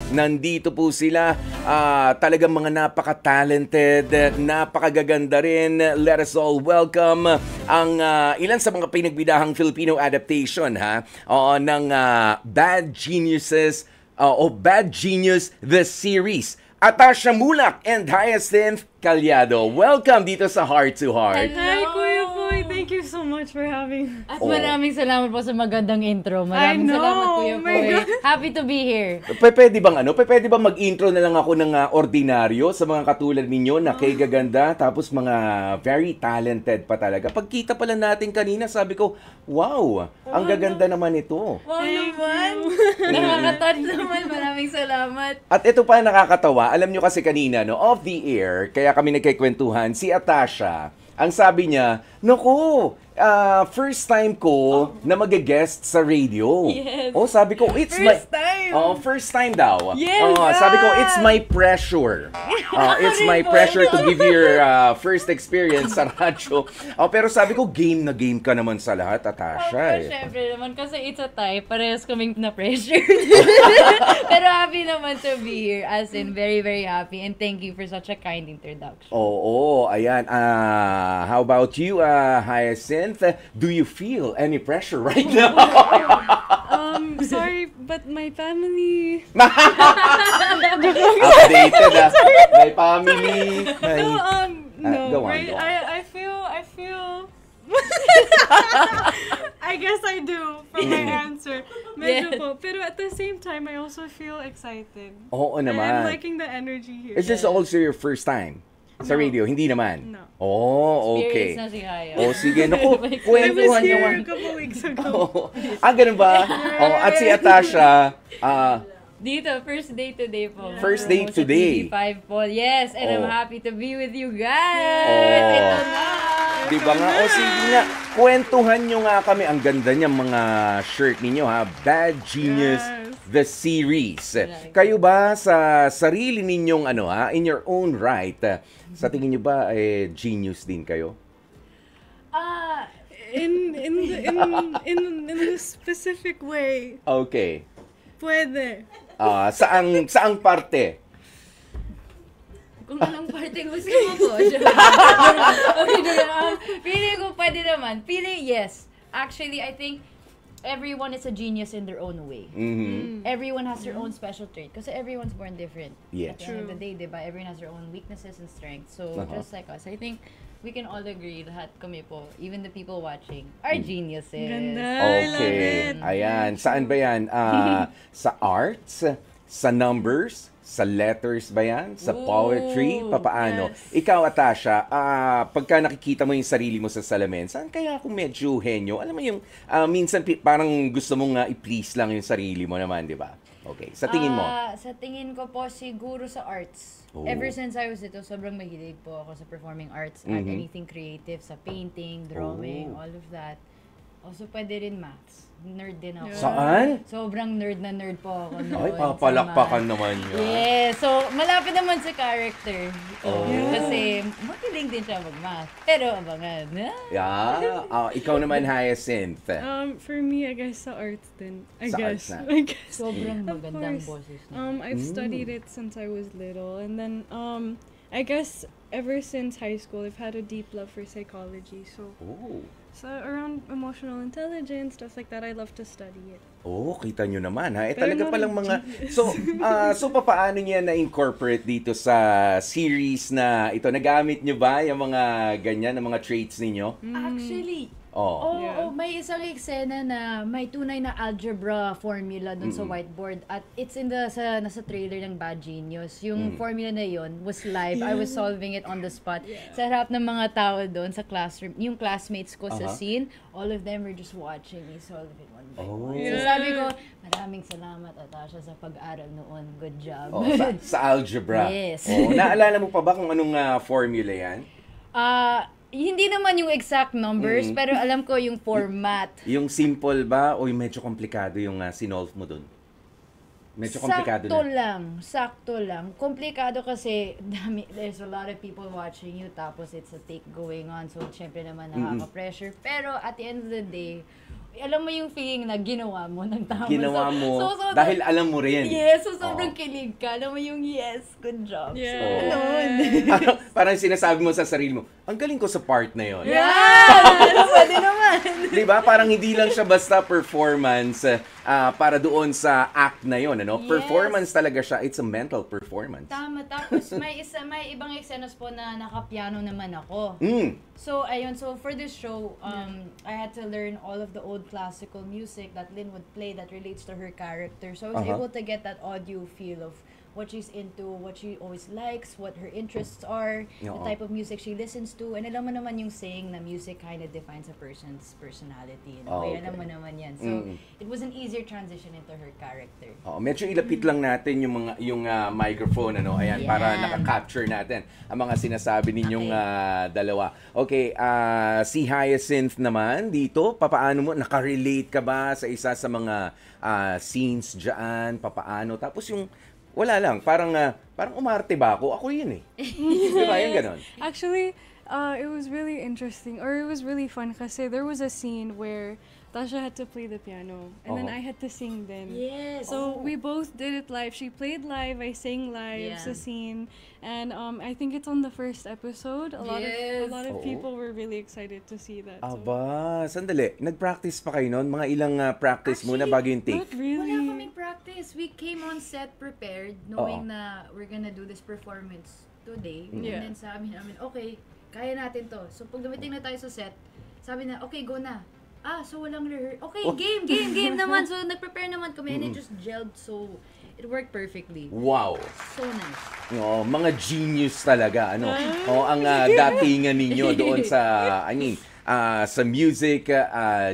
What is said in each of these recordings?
Nandito po sila, talagang mga napaka-talented, napakagaganda rin. Let us all welcome ang ilan sa mga pinagbidahang Filipino adaptation ng Bad Geniuses o Bad Genius the series. Atasha Mulak and Hyacinth Calyado. Welcome dito sa Heart to Heart. Hi, Kuya Boy! Thank you so much for having At maraming salamat po sa magandang intro. Maraming salamat, Kuya Boy. Happy to be here. Pwede bang mag-intro na lang ako ng ordinaryo sa mga katulad ninyo na kay gaganda tapos mga very talented pa talaga. Pagkita pa lang natin kanina, sabi ko, wow, ang gaganda naman ito. Wow naman! Nakaka-touch naman. Maraming salamat. At ito pa nakakatawa, alam nyo kasi kanina, no, off the air, kaya kami nagkikwentuhan, si Atasha, ang sabi niya, naku, first time ko na mag-guest sa radio. Yes. Oh, sabi ko, it's First time. First time daw. Yes. Sabi ko, it's my pressure. It's my pressure to give you your first experience sa radyo. Pero sabi ko, game na game ka naman sa lahat, Atasha. Syempre naman, kasi it's a tie. Parehas kaming na-pressure. Pero happy naman to be here. As in, very, very happy. And thank you for such a kind introduction. Oo, ayan. How about you, Hyacinth? Do you feel any pressure right now? sorry, but my family... Updated, my family. No, go on, right? go on. I feel... I guess I do from my answer. Medyo po. Pero at the same time, I also feel excited. Oo I'm naman. liking the energy here. Is this also your first time sa No. radio? Hindi naman? No. Oh, okay. Experience na si Haya. Oh, sige. Naku, I was kwentuhan here naman. a couple weeks ago. Ganun ba? At si Atasha, Dito, first day today po. First day today. Sa TV5 po. Yes, and I'm Oh. happy to be with you guys. Oh. Ito na. Di ba nga? O sige nga, kwentuhan nyo nga kami. Ang ganda niyang mga shirt ninyo, ha? Bad Genius Yes. the series. Kayo ba sa sarili ninyong in your own right, sa tingin nyo ba genius din kayo? In a specific way. Okay. Pwede. Saang parte? Kung anong parte gusto mo po. Feeling ko pwede naman. Feeling, yes. Actually, I think everyone is a genius in their own way. Mhm. Everyone has their own special trait. Kasi everyone's born different. Yeah. At the end of the day, diba? Everyone has their own weaknesses and strengths. So, just like us, I think we can all agree lahat kami po, even the people watching, are geniuses. Ganda. I love Okay. it. Ayan. Saan ba yan? Sa arts? Sa numbers? Sa letters ba yan? Sa poetry? Ooh, Papaano? yes. Ikaw, Atasha, pagka nakikita mo yung sarili mo sa salamin, saan kaya kung medyo henyo? Alam mo yung, minsan parang gusto mong i-please lang yung sarili mo naman, di ba? Okay. Sa tingin mo? Sa tingin ko po, siguro sa arts. Oh. Ever since I was little, sobrang mahilig po ako sa performing arts at anything creative, sa painting, drawing, all of that. Also, pwede rin maths. Nerd din ako. Saan? Sobrang nerd na nerd po ako noon. Ay, sa papalakpakan maths. naman yun. Yeah, so malapit naman sa character. Oh. Kasi magaling din siya mag-math. Pero abangan. Yeah. Ikaw naman, Hyacinth. For me, I guess sa arts din. I Sa guess. arts na. I guess. Sobrang Of magandang course. boses niya. I've studied it since I was little, and then I guess ever since high school, I've had a deep love for psychology. So Oh. around emotional intelligence, stuff like that, I love to study it. Oh, kita nyo naman ha. Pero Talaga not palang mga so papaano niya na incorporate dito sa series na ito? Nagamit niyo ba yung mga ganyan, ng mga traits ninyo? Actually, Oh. Yeah. may isang eksena na may tunay na algebra formula dun sa whiteboard at it's in nasa trailer ng Bad Genius. Yung formula na yon was live. I was solving it on the spot. Sa harap ng mga tao doon sa classroom, yung classmates ko sa scene, all of them were just watching me solve it one by one. So sabi ko, maraming salamat, Atasha, sa pag-aral noon. Good job. Oh, sa algebra. Yes. Oh, naalala mo pa ba kung anong formula yan? Hindi naman yung exact numbers, pero alam ko yung format. Yung simple ba o yung medyo komplikado yung sinolve mo dun? Medyo komplikado Sakto lang. Komplikado kasi there's a lot of people watching you, tapos it's a take going on. So, syempre naman nakaka-pressure. Pero at the end of the day, alam mo yung feeling na ginawa mo ng tama. Ginawa mo, so, dahil alam mo rin. Yes, so sobrang kilig ka. Alam mo yung yes, good job. Yeah. So, ganun. Parang sinasabi mo sa sarili mo, ang galing ko sa part na yon. Pwede naman. Di ba? Parang hindi lang siya basta performance para doon sa act na yon, ano? Yes. Performance talaga siya. It's a mental performance. Tama. Tapos may ibang exenos po na naka-piano naman ako. So, ayun. So, for this show, I had to learn all of the old classical music that Lynn would play that relates to her character. So, I was able to get that audio feel of what she's into, what she always likes, what her interests are, the type of music she listens to. And alam mo naman yung saying na music kind of defines a person's personality. Okay. Alam mo naman yan. So, it was an easier transition into her character. Medyo ilapit lang natin yung microphone, ano? Ayan, para naka-capture natin ang mga sinasabi ninyong dalawa. Okay, si Hyacinth naman dito, papaano mo, nakarelate ka ba sa isa sa mga scenes dyan? Papaano? Tapos yung wala lang, parang umarte ba ako? Ako yun eh. Diba, yung ganon. Actually, it was really interesting, or it was really fun kasi there was a scene where Tasha had to play the piano, and then I had to sing then. Yes. So we both did it live. She played live, I sang live sa scene, and I think it's on the first episode. A lot of people were really excited to see that. Aba, sandali. Nag-practice pa kayo noon? Mga ilang practice muna bago yung take? Not really. Wala kaming practice. We came on set prepared, knowing na we're gonna do this performance today. And then sabi namin, okay, kaya natin to. So pag dumating na tayo sa set, sabi na, okay, go na. So walang okay, game naman. So nag-prepare naman kami and it just gelled, so it worked perfectly. Wow. So nice. Mga genius talaga, ano? Ang datingan ninyo doon sa, sa music,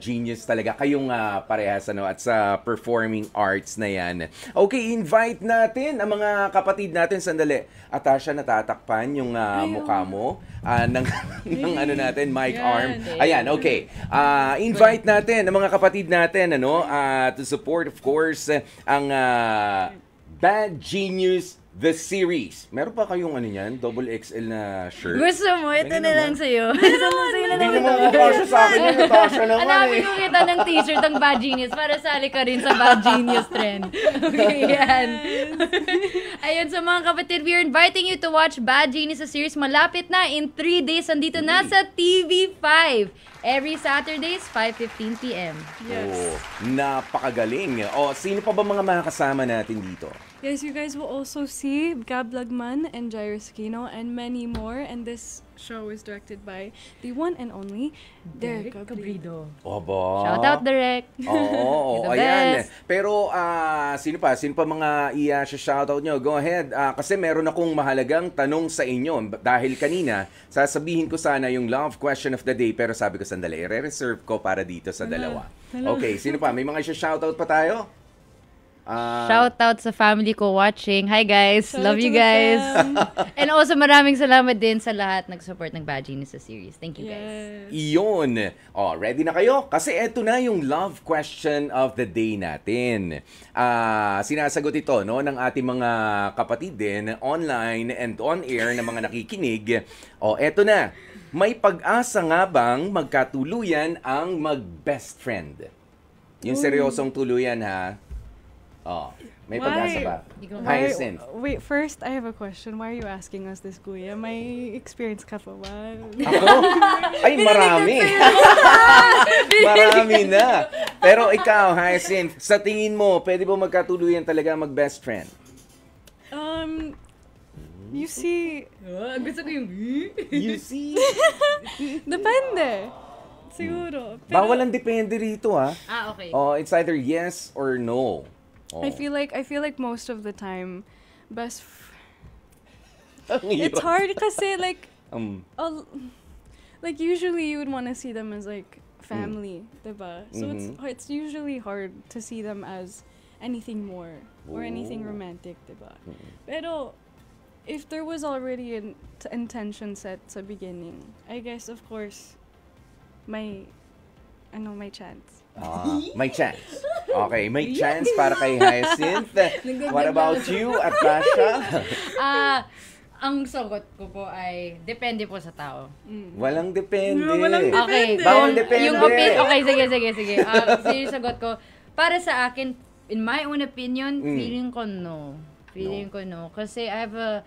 genius talaga. Kayong parehas, ano, at sa performing arts na yan. Okay, invite natin ang mga kapatid natin. Sandali. Atasha, natatakpan yung mukha mo ng ano natin, mic arm. Ayan, okay. Invite natin ang mga kapatid natin, ano, to support, of course, ang Bad Genius The Series. Meron pa kayong ano yan? Double XL na shirt? Gusto mo? Ito na lang sa'yo. Hindi naman Natasha sa akin yung Natasha naman Hanapin ko kita ng t-shirt ng Bad Genius para sali ka rin sa Bad Genius trend. Okay, yan. Ayun, sa mga kapatid, we are inviting you to watch Bad Genius, a series. Malapit na. In 3 days, andito na sa TV5. Every Saturdays, 5:15 p.m. Yes. Napakagaling. Sino pa ba mga makakasama natin dito? Yes, you guys will also see Gab Lagman and Jairus Aquino and many more. And this show is directed by the one and only Derek Cabrido. Oba. Shout out, Derek. Oo, The ayan. best. Pero sino pa mga shoutout nyo? Go ahead. Kasi meron akong mahalagang tanong sa inyo. Dahil kanina, sasabihin ko sana yung love question of the day. Pero sabi ko, sandali, re-reserve ko para dito sa dalawa. Okay, sino pa? May mga shoutout pa tayo? Shout out sa family ko watching. Hi guys, Shout love out you to the guys. fam. And also maraming salamat din sa lahat nag-support ng Bad Genius sa series. Thank you guys. Iyon. Ready na kayo? Kasi eto na yung love question of the day natin. Sinasagot ito, no, ng ating mga kapatid din online and on air na mga nakikinig. Eto na. May pag-asa nga bang magkatuluyan ang mag-best friend? Yung seryosong tuluyan, ha? May pag-asa ba? Hyacinth. Wait, first, I have a question. Why are you asking us this, Kuya? May experience ka pa ba? Ako? Ay, marami. Marami na. Pero ikaw, Hyacinth, sa tingin mo, pwede ba magkatuluyan talaga mag-best friend? You see, Gusto ko yung... You see? depende. Siguro. Pero Bawal ang depende rito, ha? Okay. It's either yes or no. I feel like most of the time, Ang it's hirap. hard kasi like Um, like usually you would want to see them as like family, diba? So it's usually hard to see them as anything more or anything romantic, diba? Pero if there was already an intention set sa beginning, I guess of course may chance. may chance. Okay, may chance para kay Hyacinth. What about you, Atasha? Ang sagot ko po ay, depende po sa tao. Walang depende. Walang Okay. Depende. Bawal depende. Yung okay, sige. So yung sagot ko, para sa akin, in my own opinion, feeling ko no. Kasi I have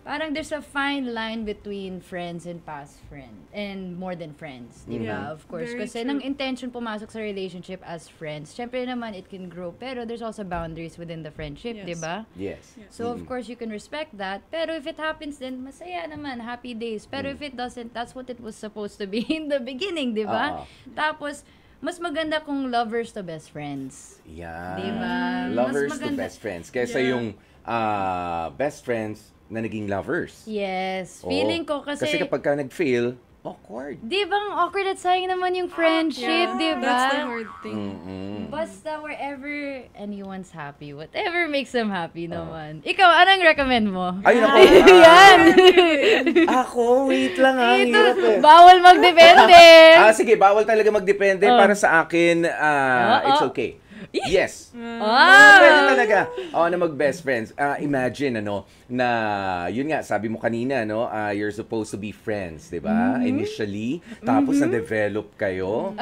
parang there's a fine line between friends and past friends. And more than friends, di ba? Yeah. Of course. Very Kasi true. nang intention pumasok sa relationship as friends, syempre naman it can grow. Pero there's also boundaries within the friendship, Yes. di ba? Yes. So, of course, you can respect that. Pero if it happens, then masaya naman, happy days. Pero if it doesn't, that's what it was supposed to be in the beginning, di ba? Tapos, mas maganda kung lovers to best friends. Yeah. Diba? Lovers Mas to maganda. best friends. Kaysa Yeah. yung best friends na naging lovers. Yes. Oo. Feeling ko kasi kapag ka nag-fail, awkward. di bang awkward at sayang naman yung friendship, di ba? That's the hard thing. Basta wherever anyone's happy, whatever makes them happy naman. Ikaw, anong recommend mo? Ayun ako. Yan! Ako, wait lang ha. Hirap eh. Bawal magdepende! Sige, bawal talaga magdepende. Para sa akin, it's okay. Yes. Pwede talaga. Na mag-best friends. Imagine, na, yun nga, sabi mo kanina, you're supposed to be friends, di ba? Initially. Tapos, na-develop kayo.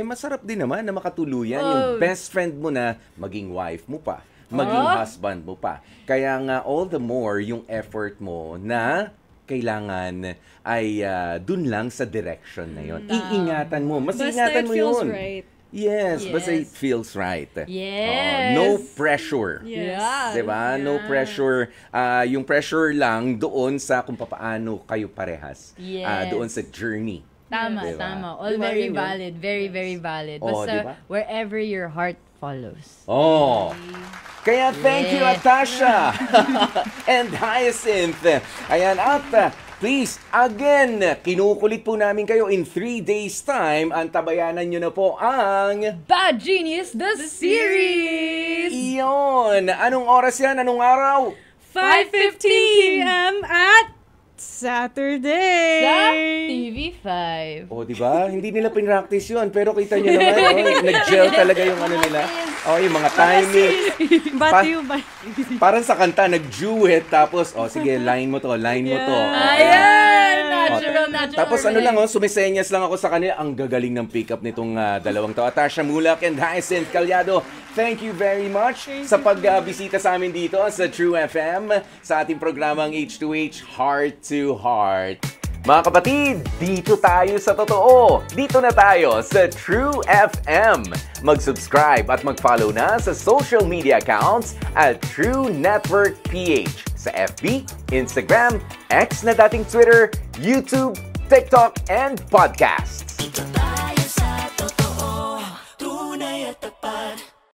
Masarap din naman na makatuluyan. Yung best friend mo na maging wife mo pa. Maging husband mo pa. Kaya nga, all the more, yung effort mo na kailangan ay dun lang sa direction na yun. Iingatan mo. Mas Basta ingatan it mo feels yun. right. Yes, basta it Yes. feels right. Yes. No pressure. Yes. Yeah. Diba? No pressure. Yung pressure lang doon sa kung paano kayo parehas. Yes. Doon sa journey. Tama, Diba? tama. All Diba very yun, valid. Very, very valid. Oh, Basta diba? wherever your heart follows. Oh. Kaya thank you, Yes. Natasha and Hyacinth. Ayan, at please, again, kinukulit po namin kayo in 3 days time. Antabayanan nyo na po ang... Bad Genius, the series! Iyon! Anong oras yan? Anong araw? 5:15 p.m. at Saturday! Sa TV5. Di ba? Hindi nila pinractice yun. Pero kita nyo naman, nag-gel talaga yung ano nila. Yung mga timing. Bati ba? Parang sa kanta, nag-duet. Tapos, sige, line mo to. Ayan! Natural. Tapos sumisenyas lang ako sa kanila. Ang gagaling ng pick-up nitong dalawang to. Natasha Mulak and Hyacinth Calyado, thank you very much sa pagbisita sa amin dito sa True FM sa ating programang H2H Heart to Heart. Mga kapatid, dito tayo sa totoo. Dito na tayo sa True FM. Mag-subscribe at mag-follow na sa social media accounts at True Network PH sa FB, Instagram, X na dating Twitter, YouTube, TikTok, and podcasts.